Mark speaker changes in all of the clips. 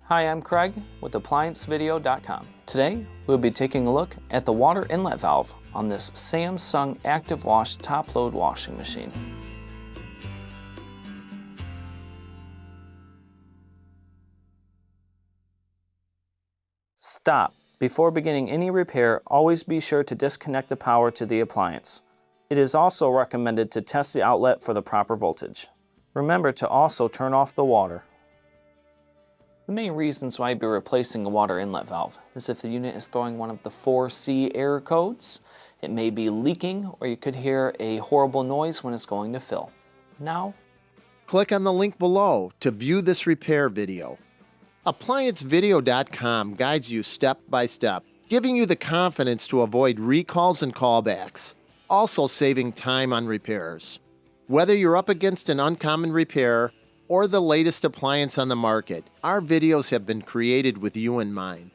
Speaker 1: Hi, I'm Craig with ApplianceVideo.com. Today, we'll be taking a look at the water inlet valve on this Samsung Active Wash top-load washing machine. Stop. Before beginning any repair, always be sure to disconnect the power to the appliance. It is also recommended to test the outlet for the proper voltage. Remember to also turn off the water. The main reasons why you'd be replacing a water inlet valve is if the unit is throwing one of the 4C error codes, it may be leaking, or you could hear a horrible noise when it's going to fill. Now,
Speaker 2: click on the link below to view this repair video. ApplianceVideo.com guides you step by step, giving you the confidence to avoid recalls and callbacks, also saving time on repairs. Whether you're up against an uncommon repair or the latest appliance on the market, our videos have been created with you in mind.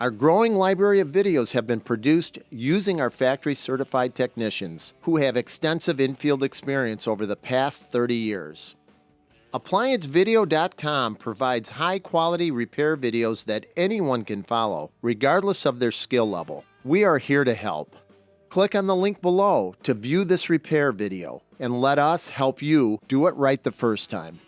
Speaker 2: Our growing library of videos have been produced using our factory-certified technicians who have extensive infield experience over the past 30 years. ApplianceVideo.com provides high-quality repair videos that anyone can follow, regardless of their skill level. We are here to help. Click on the link below to view this repair video and let us help you do it right the first time.